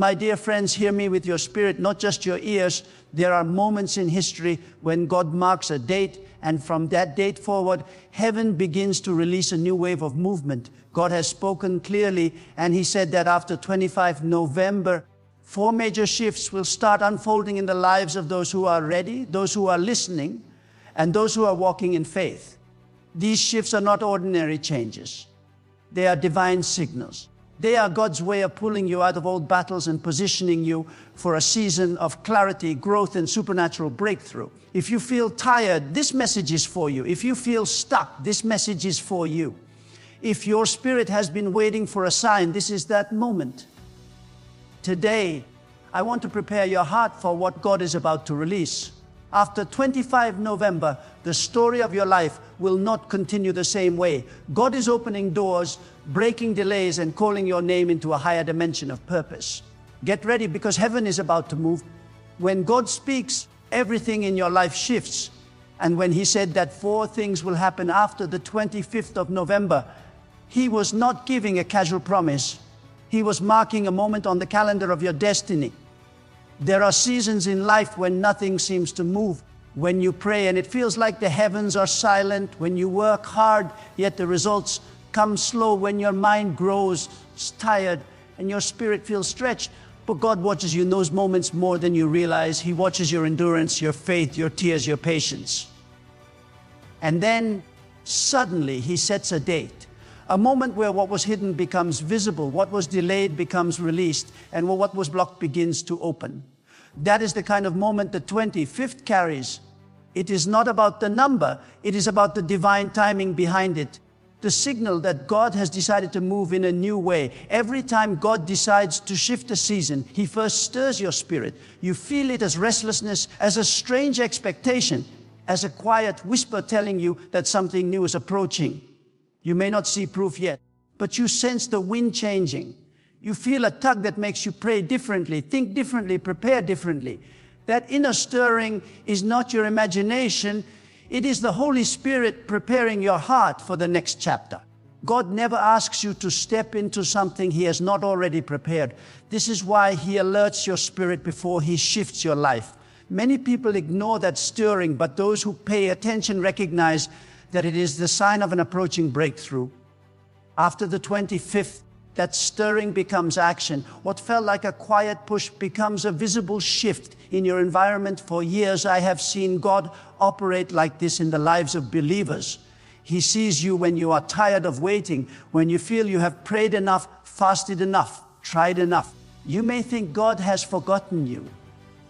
My dear friends, hear me with your spirit, not just your ears. There are moments in history when God marks a date, and from that date forward, heaven begins to release a new wave of movement. God has spoken clearly, and He said that after 25 November, 4 major shifts will start unfolding in the lives of those who are ready, those who are listening, and those who are walking in faith. These shifts are not ordinary changes. They are divine signals. They are God's way of pulling you out of old battles and positioning you for a season of clarity, growth, and supernatural breakthrough. If you feel tired, this message is for you. If you feel stuck, this message is for you. If your spirit has been waiting for a sign, this is that moment. Today, I want to prepare your heart for what God is about to release. After 25 November, the story of your life will not continue the same way. God is opening doors, breaking delays, and calling your name into a higher dimension of purpose. Get ready, because heaven is about to move. When God speaks, everything in your life shifts. And when He said that 4 things will happen after the 25th of November, He was not giving a casual promise. He was marking a moment on the calendar of your destiny. There are seasons in life when nothing seems to move. When you pray and it feels like the heavens are silent. When you work hard, yet the results come slow. When your mind grows tired and your spirit feels stretched. But God watches you in those moments more than you realize. He watches your endurance, your faith, your tears, your patience. And then suddenly He sets a date. A moment where what was hidden becomes visible, what was delayed becomes released, and what was blocked begins to open. That is the kind of moment the 25th carries. It is not about the number, it is about the divine timing behind it. The signal that God has decided to move in a new way. Every time God decides to shift a season, He first stirs your spirit. You feel it as restlessness, as a strange expectation, as a quiet whisper telling you that something new is approaching. You may not see proof yet, but you sense the wind changing. You feel a tug that makes you pray differently, think differently, prepare differently. That inner stirring is not your imagination. It is the Holy Spirit preparing your heart for the next chapter. God never asks you to step into something He has not already prepared. This is why He alerts your spirit before He shifts your life. Many people ignore that stirring, but those who pay attention recognize that it is the sign of an approaching breakthrough. After the 25th, that stirring becomes action. What felt like a quiet push becomes a visible shift in your environment. For years, I have seen God operate like this in the lives of believers. He sees you when you are tired of waiting, when you feel you have prayed enough, fasted enough, tried enough. You may think God has forgotten you,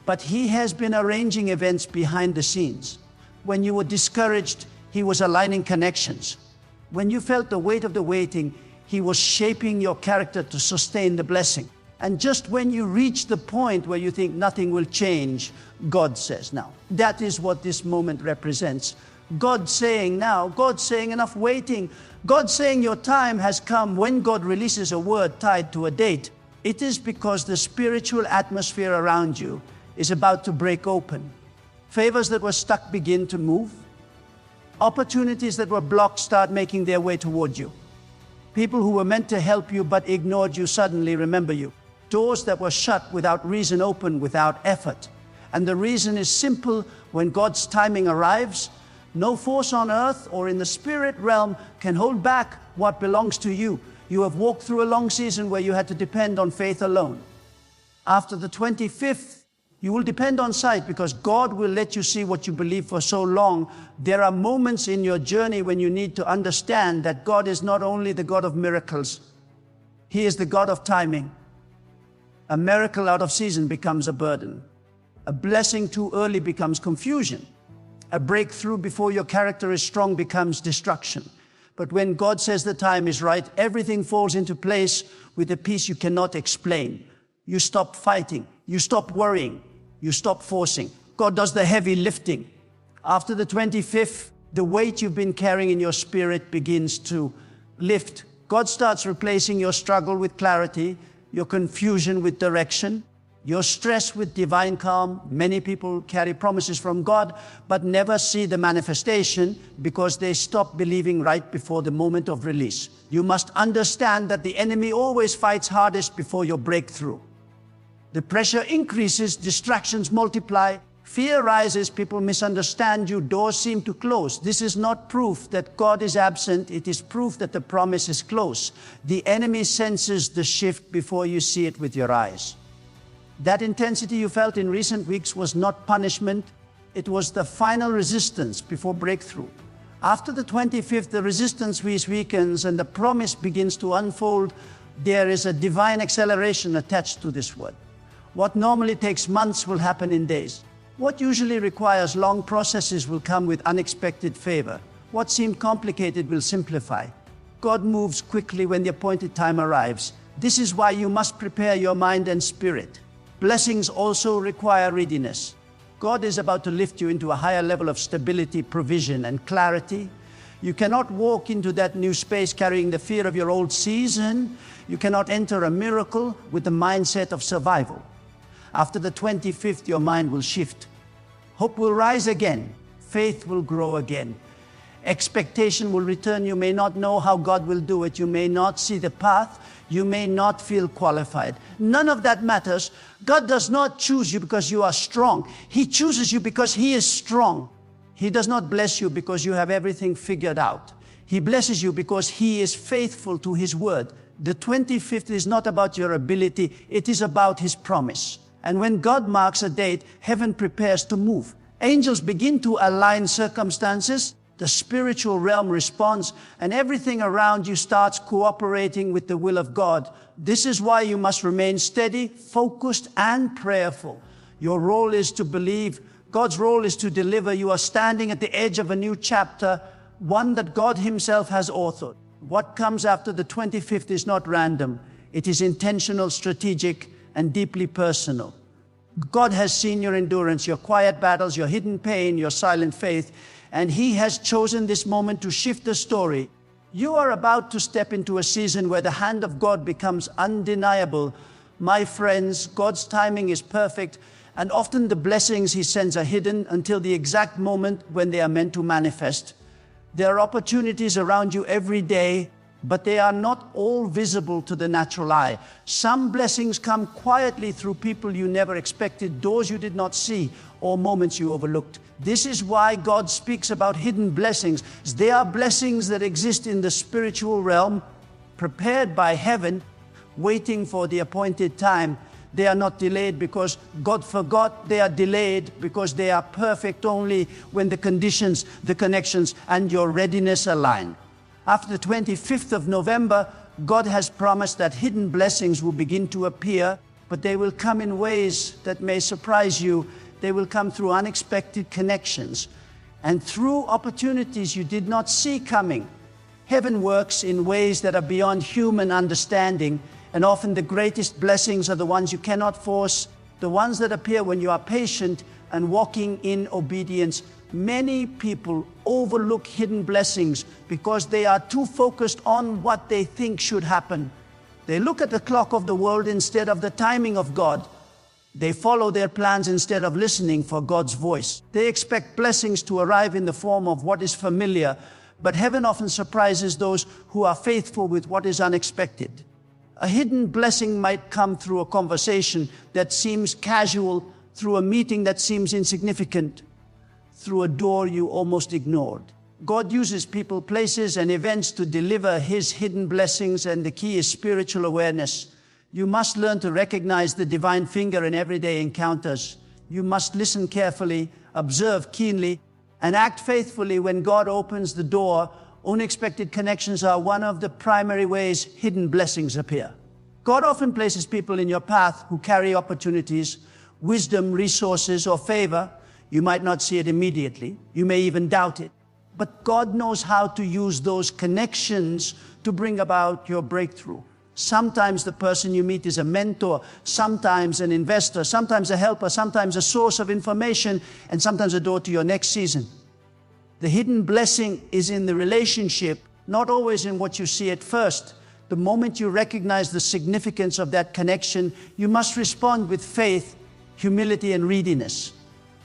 but He has been arranging events behind the scenes. When you were discouraged, He was aligning connections. When you felt the weight of the waiting, He was shaping your character to sustain the blessing. And just when you reach the point where you think nothing will change, God says now. That is what this moment represents. God saying now, God saying enough waiting. God saying your time has come. When God releases a word tied to a date, it is because the spiritual atmosphere around you is about to break open. Favors that were stuck begin to move. Opportunities that were blocked start making their way toward you. People who were meant to help you but ignored you suddenly remember you. Doors that were shut without reason open without effort. And the reason is simple. When God's timing arrives, no force on earth or in the spirit realm can hold back what belongs to you. You have walked through a long season where you had to depend on faith alone. After the 25th, you will depend on sight because God will let you see what you believe for so long. There are moments in your journey when you need to understand that God is not only the God of miracles, He is the God of timing. A miracle out of season becomes a burden. A blessing too early becomes confusion. A breakthrough before your character is strong becomes destruction. But when God says the time is right, everything falls into place with a peace you cannot explain. You stop fighting. You stop worrying. You stop forcing. God does the heavy lifting. After the 25th, the weight you've been carrying in your spirit begins to lift. God starts replacing your struggle with clarity, your confusion with direction, your stress with divine calm. Many people carry promises from God, but never see the manifestation because they stop believing right before the moment of release. You must understand that the enemy always fights hardest before your breakthrough. The pressure increases, distractions multiply, fear rises, people misunderstand you, doors seem to close. This is not proof that God is absent, it is proof that the promise is close. The enemy senses the shift before you see it with your eyes. That intensity you felt in recent weeks was not punishment, it was the final resistance before breakthrough. After the 25th, the resistance weakens and the promise begins to unfold. There is a divine acceleration attached to this word. What normally takes months will happen in days. What usually requires long processes will come with unexpected favor. What seemed complicated will simplify. God moves quickly when the appointed time arrives. This is why you must prepare your mind and spirit. Blessings also require readiness. God is about to lift you into a higher level of stability, provision, and clarity. You cannot walk into that new space carrying the fear of your old season. You cannot enter a miracle with the mindset of survival. After the 25th, your mind will shift. Hope will rise again. Faith will grow again. Expectation will return. You may not know how God will do it. You may not see the path. You may not feel qualified. None of that matters. God does not choose you because you are strong. He chooses you because He is strong. He does not bless you because you have everything figured out. He blesses you because He is faithful to His word. The 25th is not about your ability. It is about His promise. And when God marks a date, heaven prepares to move. Angels begin to align circumstances. The spiritual realm responds, and everything around you starts cooperating with the will of God. This is why you must remain steady, focused, and prayerful. Your role is to believe. God's role is to deliver. You are standing at the edge of a new chapter, one that God Himself has authored. What comes after the 25th is not random. It is intentional, strategic, and deeply personal. God has seen your endurance, your quiet battles, your hidden pain, your silent faith, and He has chosen this moment to shift the story. You are about to step into a season where the hand of God becomes undeniable. My friends, God's timing is perfect, and often the blessings He sends are hidden until the exact moment when they are meant to manifest. There are opportunities around you every day, but they are not all visible to the natural eye. Some blessings come quietly through people you never expected, doors you did not see, or moments you overlooked. This is why God speaks about hidden blessings. They are blessings that exist in the spiritual realm, prepared by heaven, waiting for the appointed time. They are not delayed because God forgot. They are delayed because they are perfect only when the conditions, the connections, and your readiness align. After the 25th of November, God has promised that hidden blessings will begin to appear, but they will come in ways that may surprise you. They will come through unexpected connections and through opportunities you did not see coming. Heaven works in ways that are beyond human understanding, and often the greatest blessings are the ones you cannot force, the ones that appear when you are patient and walking in obedience. Many people overlook hidden blessings because they are too focused on what they think should happen. They look at the clock of the world instead of the timing of God. They follow their plans instead of listening for God's voice. They expect blessings to arrive in the form of what is familiar, but heaven often surprises those who are faithful with what is unexpected. A hidden blessing might come through a conversation that seems casual, through a meeting that seems insignificant, through a door you almost ignored. God uses people, places, and events to deliver His hidden blessings, and the key is spiritual awareness. You must learn to recognize the divine finger in everyday encounters. You must listen carefully, observe keenly, and act faithfully when God opens the door. Unexpected connections are one of the primary ways hidden blessings appear. God often places people in your path who carry opportunities, wisdom, resources, or favor. You might not see it immediately. You may even doubt it. But God knows how to use those connections to bring about your breakthrough. Sometimes the person you meet is a mentor, sometimes an investor, sometimes a helper, sometimes a source of information, and sometimes a door to your next season. The hidden blessing is in the relationship, not always in what you see at first. The moment you recognize the significance of that connection, you must respond with faith, humility, and readiness.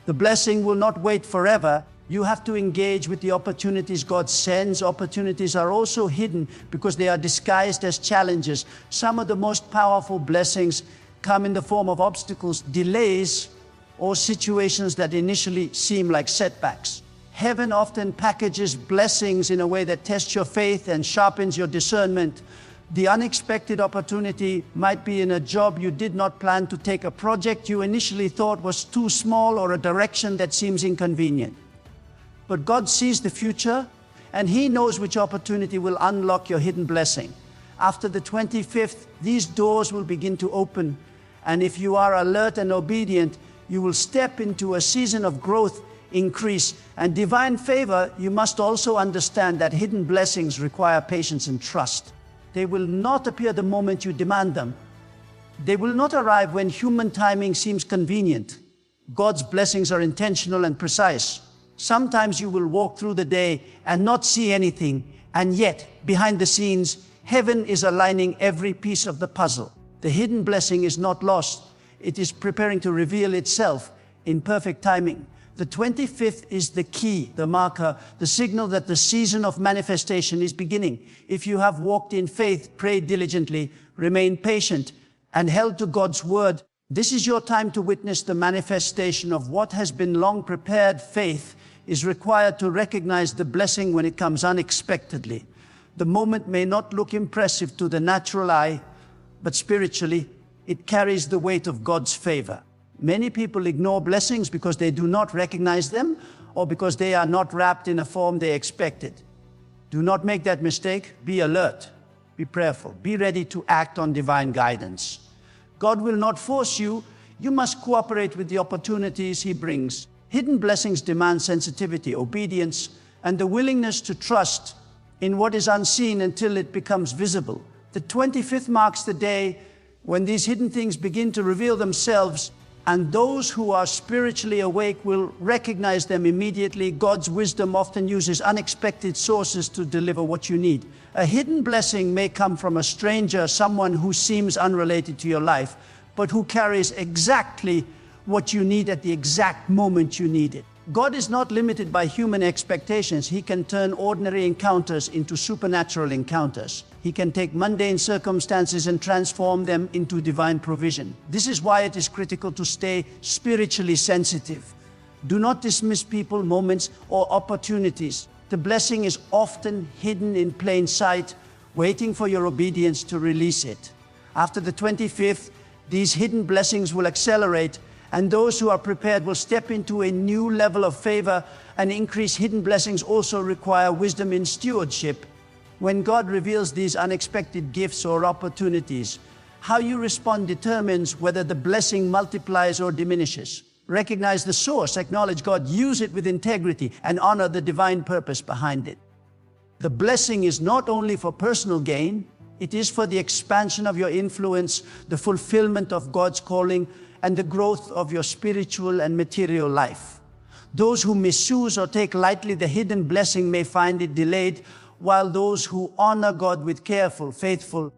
The blessing will not wait forever. You have to engage with the opportunities God sends. Opportunities are also hidden because they are disguised as challenges. Some of the most powerful blessings come in the form of obstacles, delays, or situations that initially seem like setbacks. Heaven often packages blessings in a way that tests your faith and sharpens your discernment. The unexpected opportunity might be in a job you did not plan to take, a project you initially thought was too small, or a direction that seems inconvenient. But God sees the future, and He knows which opportunity will unlock your hidden blessing. After the 25th, these doors will begin to open, and if you are alert and obedient, you will step into a season of growth, increase, and divine favor. You must also understand that hidden blessings require patience and trust. They will not appear the moment you demand them. They will not arrive when human timing seems convenient. God's blessings are intentional and precise. Sometimes you will walk through the day and not see anything, and yet, behind the scenes, heaven is aligning every piece of the puzzle. The hidden blessing is not lost. It is preparing to reveal itself in perfect timing. The 25th is the key, the marker, the signal that the season of manifestation is beginning. If you have walked in faith, prayed diligently, remained patient, and held to God's word, this is your time to witness the manifestation of what has been long prepared. Faith is required to recognize the blessing when it comes unexpectedly. The moment may not look impressive to the natural eye, but spiritually, it carries the weight of God's favor. Many people ignore blessings because they do not recognize them, or because they are not wrapped in a form they expected. Do not make that mistake. Be alert. Be prayerful. Be ready to act on divine guidance. God will not force you. You must cooperate with the opportunities He brings. Hidden blessings demand sensitivity, obedience, and the willingness to trust in what is unseen until it becomes visible. The 25th marks the day when these hidden things begin to reveal themselves, and those who are spiritually awake will recognize them immediately. God's wisdom often uses unexpected sources to deliver what you need. A hidden blessing may come from a stranger, someone who seems unrelated to your life, but who carries exactly what you need at the exact moment you need it. God is not limited by human expectations. He can turn ordinary encounters into supernatural encounters. He can take mundane circumstances and transform them into divine provision. This is why it is critical to stay spiritually sensitive. Do not dismiss people, moments, or opportunities. The blessing is often hidden in plain sight, waiting for your obedience to release it. After the 25th, these hidden blessings will accelerate, and those who are prepared will step into a new level of favor and increase. Hidden blessings also require wisdom in stewardship. When God reveals these unexpected gifts or opportunities, how you respond determines whether the blessing multiplies or diminishes. Recognize the source, acknowledge God, use it with integrity, and honor the divine purpose behind it. The blessing is not only for personal gain, it is for the expansion of your influence, the fulfillment of God's calling, and the growth of your spiritual and material life. Those who misuse or take lightly the hidden blessing may find it delayed, while those who honor God with careful, faithful,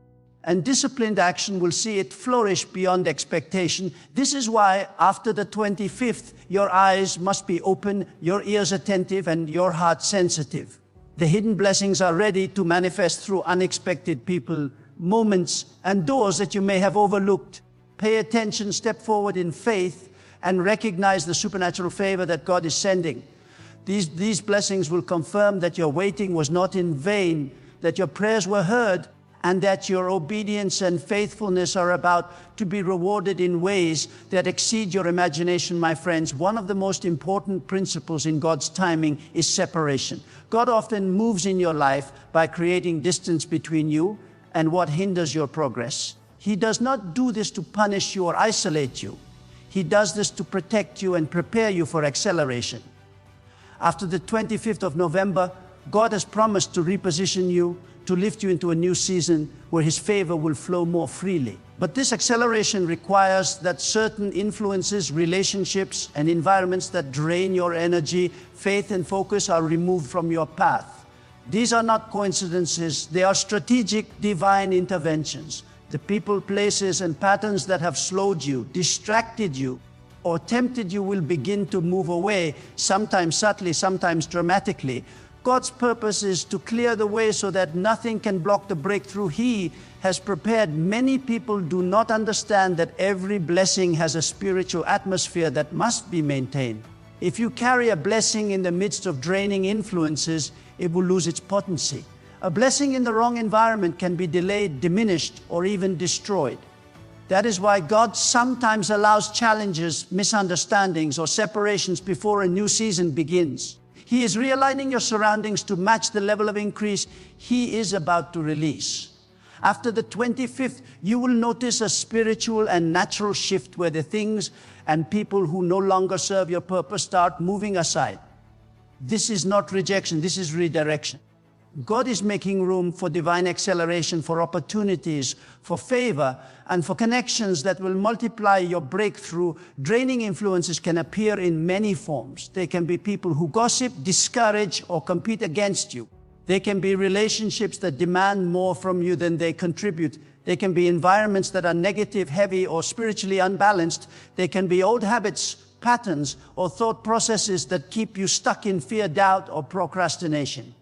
and disciplined action will see it flourish beyond expectation. This is why, after the 25th, your eyes must be open, your ears attentive, and your heart sensitive. The hidden blessings are ready to manifest through unexpected people, moments, and doors that you may have overlooked. Pay attention, step forward in faith, and recognize the supernatural favor that God is sending. These blessings will confirm that your waiting was not in vain, that your prayers were heard, and that your obedience and faithfulness are about to be rewarded in ways that exceed your imagination, my friends. One of the most important principles in God's timing is separation. God often moves in your life by creating distance between you and what hinders your progress. He does not do this to punish you or isolate you. He does this to protect you and prepare you for acceleration. After the 25th of November, God has promised to reposition you, to lift you into a new season where His favor will flow more freely. But this acceleration requires that certain influences, relationships, and environments that drain your energy, faith, and focus are removed from your path. These are not coincidences. They are strategic divine interventions. The people, places, and patterns that have slowed you, distracted you, or tempted you will begin to move away, sometimes subtly, sometimes dramatically. God's purpose is to clear the way so that nothing can block the breakthrough He has prepared. Many people do not understand that every blessing has a spiritual atmosphere that must be maintained. If you carry a blessing in the midst of draining influences, it will lose its potency. A blessing in the wrong environment can be delayed, diminished, or even destroyed. That is why God sometimes allows challenges, misunderstandings, or separations before a new season begins. He is realigning your surroundings to match the level of increase He is about to release. After the 25th, you will notice a spiritual and natural shift where the things and people who no longer serve your purpose start moving aside. This is not rejection, this is redirection. God is making room for divine acceleration, for opportunities, for favor, and for connections that will multiply your breakthrough. Draining influences can appear in many forms. They can be people who gossip, discourage, or compete against you. They can be relationships that demand more from you than they contribute. They can be environments that are negative, heavy, or spiritually unbalanced. They can be old habits, patterns, or thought processes that keep you stuck in fear, doubt, or procrastination.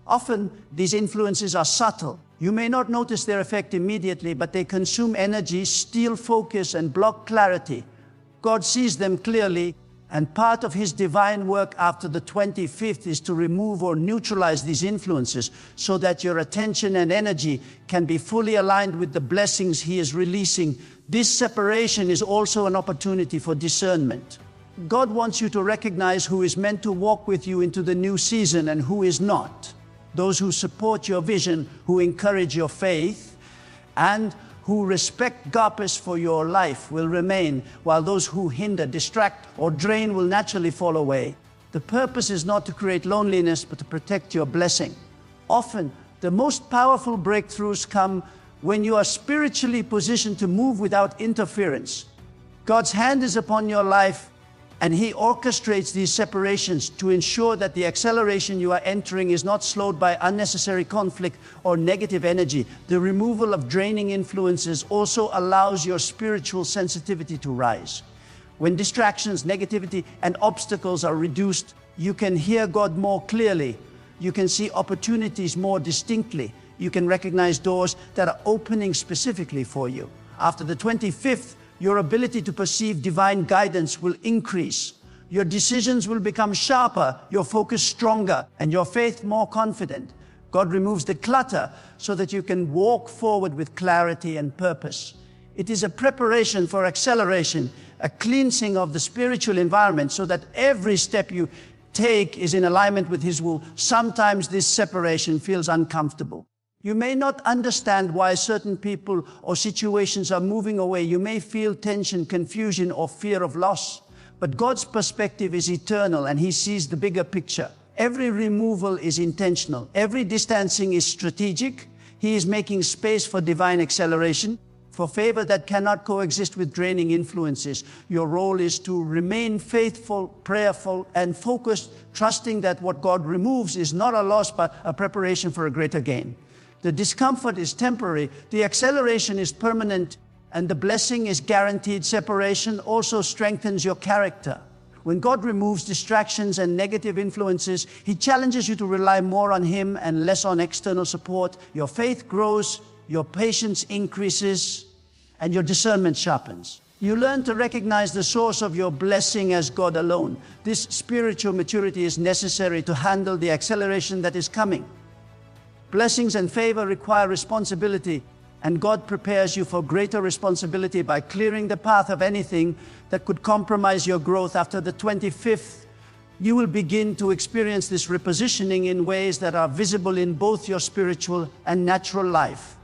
Often, these influences are subtle. You may not notice their effect immediately, but they consume energy, steal focus, and block clarity. God sees them clearly, and part of His divine work after the 25th is to remove or neutralize these influences so that your attention and energy can be fully aligned with the blessings He is releasing. This separation is also an opportunity for discernment. God wants you to recognize who is meant to walk with you into the new season and who is not. Those who support your vision, who encourage your faith, and who respect purpose for your life will remain, while those who hinder, distract, or drain will naturally fall away. The purpose is not to create loneliness, but to protect your blessing. Often, the most powerful breakthroughs come when you are spiritually positioned to move without interference. God's hand is upon your life, and He orchestrates these separations to ensure that the acceleration you are entering is not slowed by unnecessary conflict or negative energy. The removal of draining influences also allows your spiritual sensitivity to rise. When distractions, negativity, and obstacles are reduced, you can hear God more clearly. You can see opportunities more distinctly. You can recognize doors that are opening specifically for you. After the 25th, your ability to perceive divine guidance will increase. Your decisions will become sharper, your focus stronger, and your faith more confident. God removes the clutter so that you can walk forward with clarity and purpose. It is a preparation for acceleration, a cleansing of the spiritual environment so that every step you take is in alignment with His will. Sometimes this separation feels uncomfortable. You may not understand why certain people or situations are moving away. You may feel tension, confusion, or fear of loss. But God's perspective is eternal, and He sees the bigger picture. Every removal is intentional. Every distancing is strategic. He is making space for divine acceleration, for favor that cannot coexist with draining influences. Your role is to remain faithful, prayerful, and focused, trusting that what God removes is not a loss, but a preparation for a greater gain. The discomfort is temporary, the acceleration is permanent, and the blessing is guaranteed. Separation also strengthens your character. When God removes distractions and negative influences, He challenges you to rely more on Him and less on external support. Your faith grows, your patience increases, and your discernment sharpens. You learn to recognize the source of your blessing as God alone. This spiritual maturity is necessary to handle the acceleration that is coming. Blessings and favor require responsibility, and God prepares you for greater responsibility by clearing the path of anything that could compromise your growth. After the 25th, you will begin to experience this repositioning in ways that are visible in both your spiritual and natural life.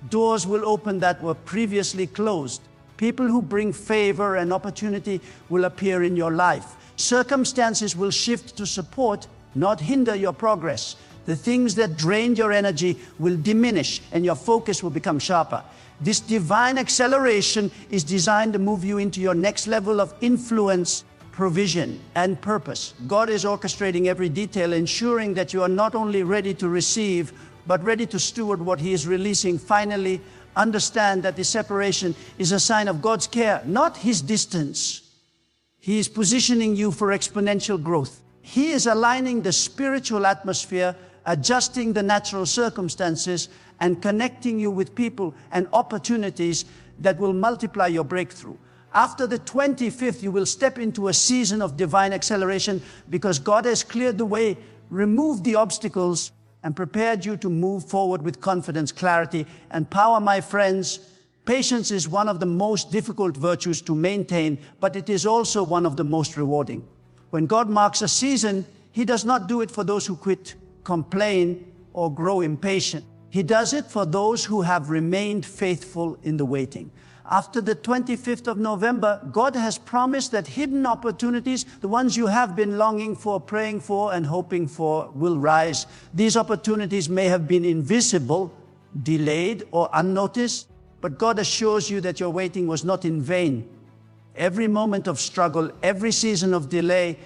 Doors will open that were previously closed. People who bring favor and opportunity will appear in your life. Circumstances will shift to support, not hinder your progress. The things that drained your energy will diminish, and your focus will become sharper. This divine acceleration is designed to move you into your next level of influence, provision, and purpose. God is orchestrating every detail, ensuring that you are not only ready to receive, but ready to steward what He is releasing. Finally, understand that this separation is a sign of God's care, not His distance. He is positioning you for exponential growth. He is aligning the spiritual atmosphere, adjusting the natural circumstances, and connecting you with people and opportunities that will multiply your breakthrough. After the 25th, you will step into a season of divine acceleration because God has cleared the way, removed the obstacles, and prepared you to move forward with confidence, clarity, and power. My friends, patience is one of the most difficult virtues to maintain, but it is also one of the most rewarding. When God marks a season, He does not do it for those who quit, complain, or grow impatient. He does it for those who have remained faithful in the waiting. After the 25th of November, God has promised that hidden opportunities, the ones you have been longing for, praying for, and hoping for, will rise. These opportunities may have been invisible, delayed, or unnoticed, but God assures you that your waiting was not in vain. Every moment of struggle, every season of delay,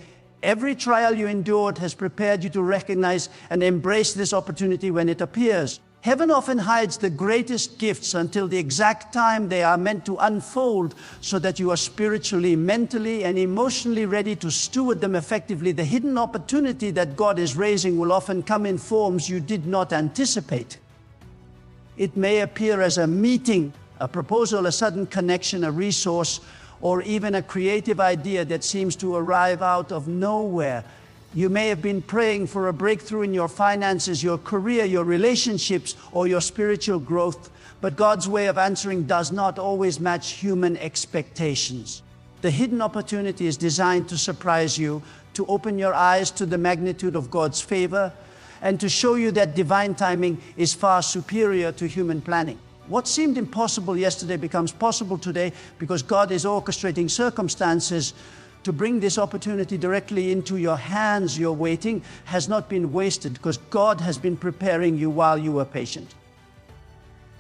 every trial you endured has prepared you to recognize and embrace this opportunity when it appears. Heaven often hides the greatest gifts until the exact time they are meant to unfold so that you are spiritually, mentally, and emotionally ready to steward them effectively. The hidden opportunity that God is raising will often come in forms you did not anticipate. It may appear as a meeting, a proposal, a sudden connection, a resource, or even a creative idea that seems to arrive out of nowhere. You may have been praying for a breakthrough in your finances, your career, your relationships, or your spiritual growth, but God's way of answering does not always match human expectations. The hidden opportunity is designed to surprise you, to open your eyes to the magnitude of God's favor, and to show you that divine timing is far superior to human planning. What seemed impossible yesterday becomes possible today because God is orchestrating circumstances to bring this opportunity directly into your hands. Your waiting has not been wasted because God has been preparing you while you were patient.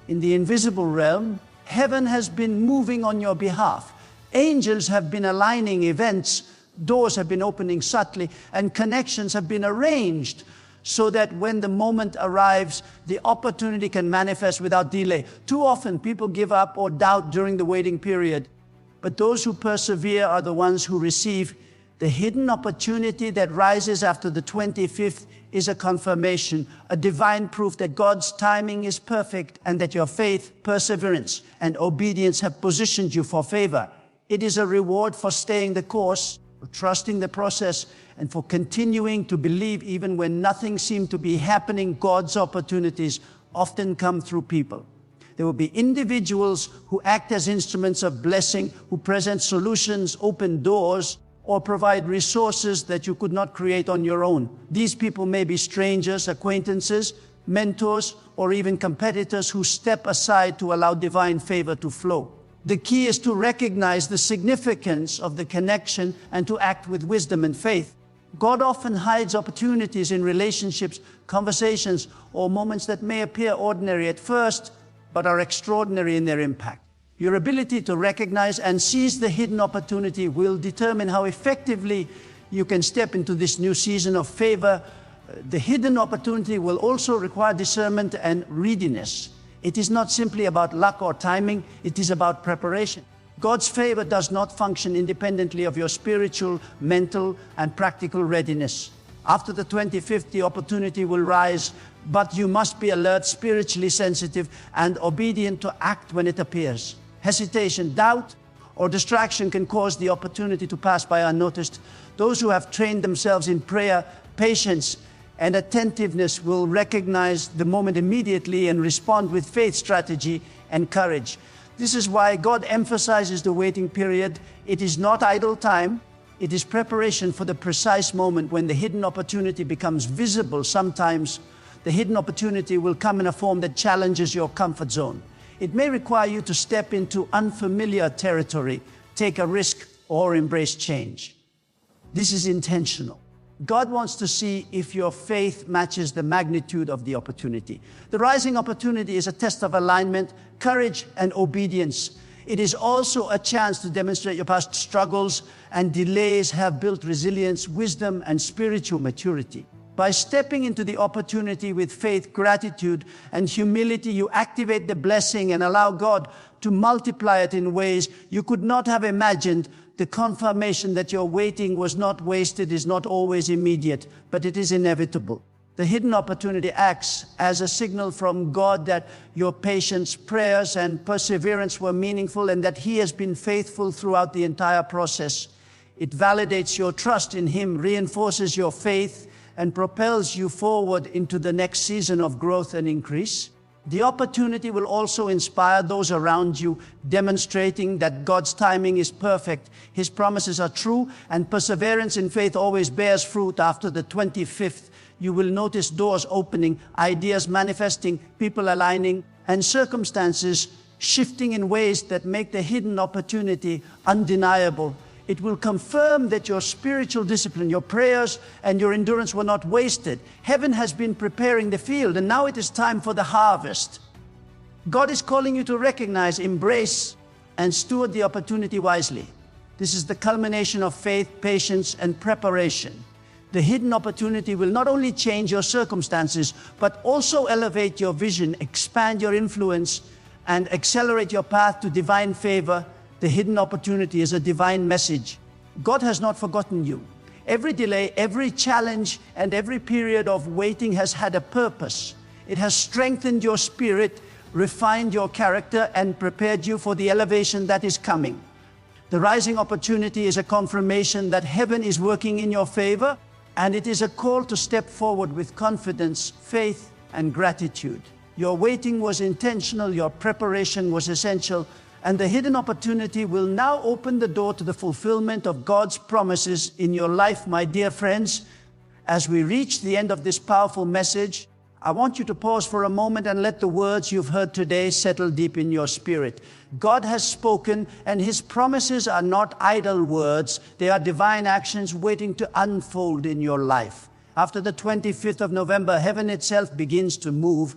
In the invisible realm, heaven has been moving on your behalf. Angels have been aligning events, doors have been opening subtly, and connections have been arranged so that when the moment arrives, the opportunity can manifest without delay. Too often, people give up or doubt during the waiting period. But those who persevere are the ones who receive. The hidden opportunity that rises after the 25th is a confirmation, a divine proof that God's timing is perfect and that your faith, perseverance, and obedience have positioned you for favor. It is a reward for staying the course, for trusting the process, and for continuing to believe even when nothing seemed to be happening. God's opportunities often come through people. There will be individuals who act as instruments of blessing, who present solutions, open doors, or provide resources that you could not create on your own. These people may be strangers, acquaintances, mentors, or even competitors who step aside to allow divine favor to flow. The key is to recognize the significance of the connection and to act with wisdom and faith. God often hides opportunities in relationships, conversations, or moments that may appear ordinary at first, but are extraordinary in their impact. Your ability to recognize and seize the hidden opportunity will determine how effectively you can step into this new season of favor. The hidden opportunity will also require discernment and readiness. It is not simply about luck or timing, it is about preparation. God's favor does not function independently of your spiritual, mental, and practical readiness. After the 25th, the opportunity will rise, but you must be alert, spiritually sensitive, and obedient to act when it appears. Hesitation, doubt, or distraction can cause the opportunity to pass by unnoticed. Those who have trained themselves in prayer, patience, and attentiveness will recognize the moment immediately and respond with faith, strategy, and courage. This is why God emphasizes the waiting period. It is not idle time. It is preparation for the precise moment when the hidden opportunity becomes visible. Sometimes the hidden opportunity will come in a form that challenges your comfort zone. It may require you to step into unfamiliar territory, take a risk, or embrace change. This is intentional. God wants to see if your faith matches the magnitude of the opportunity. The rising opportunity is a test of alignment, courage, and obedience. It is also a chance to demonstrate your past struggles and delays have built resilience, wisdom, and spiritual maturity. By stepping into the opportunity with faith, gratitude, and humility, you activate the blessing and allow God to multiply it in ways you could not have imagined. the confirmation that your waiting was not wasted is not always immediate, but it is inevitable. The hidden opportunity acts as a signal from God that your patience, prayers, and perseverance were meaningful and that He has been faithful throughout the entire process. It validates your trust in Him, reinforces your faith, and propels you forward into the next season of growth and increase. The opportunity will also inspire those around you, demonstrating that God's timing is perfect, His promises are true, and perseverance in faith always bears fruit. After the 25th, you will notice doors opening, ideas manifesting, people aligning, and circumstances shifting in ways that make the hidden opportunity undeniable. It will confirm that your spiritual discipline, your prayers, and your endurance were not wasted. Heaven has been preparing the field, and now it is time for the harvest. God is calling you to recognize, embrace, and steward the opportunity wisely. This is the culmination of faith, patience, and preparation. The hidden opportunity will not only change your circumstances, but also elevate your vision, expand your influence, and accelerate your path to divine favor. The hidden opportunity is a divine message. God has not forgotten you. Every delay, every challenge, and every period of waiting has had a purpose. It has strengthened your spirit, refined your character, and prepared you for the elevation that is coming. The rising opportunity is a confirmation that heaven is working in your favor, and it is a call to step forward with confidence, faith, and gratitude. Your waiting was intentional, your preparation was essential, and the hidden opportunity will now open the door to the fulfillment of God's promises in your life, my dear friends. As we reach the end of this powerful message, I want you to pause for a moment and let the words you've heard today settle deep in your spirit. God has spoken, and His promises are not idle words. They are divine actions waiting to unfold in your life. After the 25th of November, heaven itself begins to move,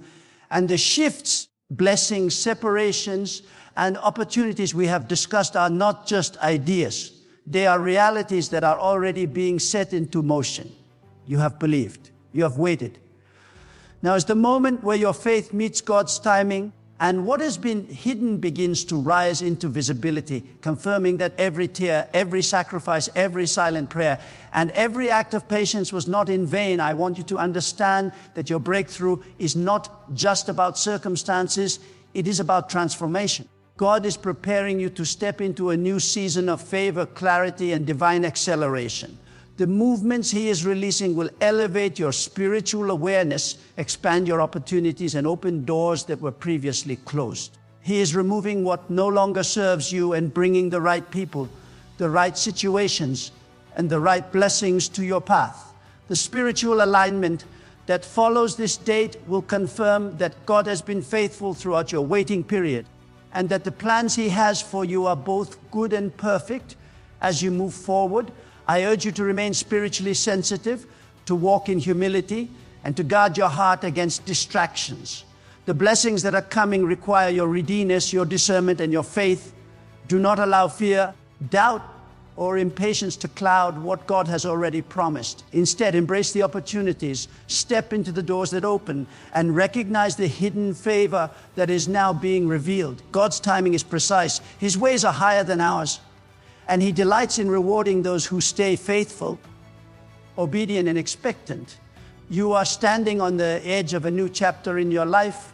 and the shifts, blessings, separations, and opportunities we have discussed are not just ideas. They are realities that are already being set into motion. You have believed. You have waited. Now is the moment where your faith meets God's timing, and what has been hidden begins to rise into visibility, confirming that every tear, every sacrifice, every silent prayer, and every act of patience was not in vain. I want you to understand that your breakthrough is not just about circumstances, it is about transformation. God is preparing you to step into a new season of favor, clarity, and divine acceleration. The movements He is releasing will elevate your spiritual awareness, expand your opportunities, and open doors that were previously closed. He is removing what no longer serves you and bringing the right people, the right situations, and the right blessings to your path. The spiritual alignment that follows this date will confirm that God has been faithful throughout your waiting period, and that the plans He has for you are both good and perfect. As you move forward, I urge you to remain spiritually sensitive, to walk in humility, and to guard your heart against distractions. The blessings that are coming require your readiness, your discernment, and your faith. Do not allow fear, doubt, or impatience to cloud what God has already promised. Instead, embrace the opportunities, step into the doors that open, and recognize the hidden favor that is now being revealed. God's timing is precise. His ways are higher than ours, and He delights in rewarding those who stay faithful, obedient, and expectant. You are standing on the edge of a new chapter in your life,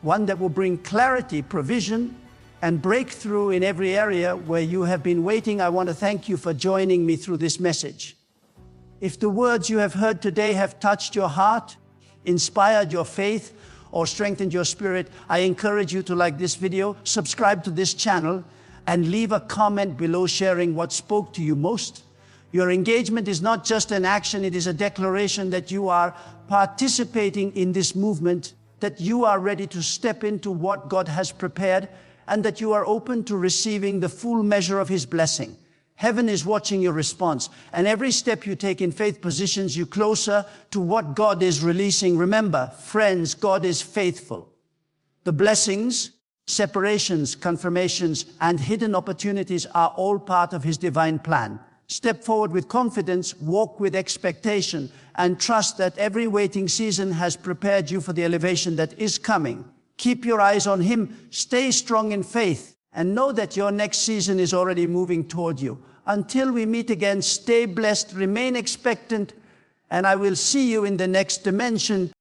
one that will bring clarity, provision, and breakthrough in every area where you have been waiting. I want to thank you for joining me through this message. If the words you have heard today have touched your heart, inspired your faith, or strengthened your spirit, I encourage you to like this video, subscribe to this channel, and leave a comment below sharing what spoke to you most. Your engagement is not just an action, it is a declaration that you are participating in this movement, that you are ready to step into what God has prepared, and that you are open to receiving the full measure of His blessing. Heaven is watching your response, and every step you take in faith positions you closer to what God is releasing. Remember, friends, God is faithful. The blessings, separations, confirmations, and hidden opportunities are all part of His divine plan. Step forward with confidence, walk with expectation, and trust that every waiting season has prepared you for the elevation that is coming. Keep your eyes on Him, stay strong in faith, and know that your next season is already moving toward you. Until we meet again, stay blessed, remain expectant, and I will see you in the next dimension.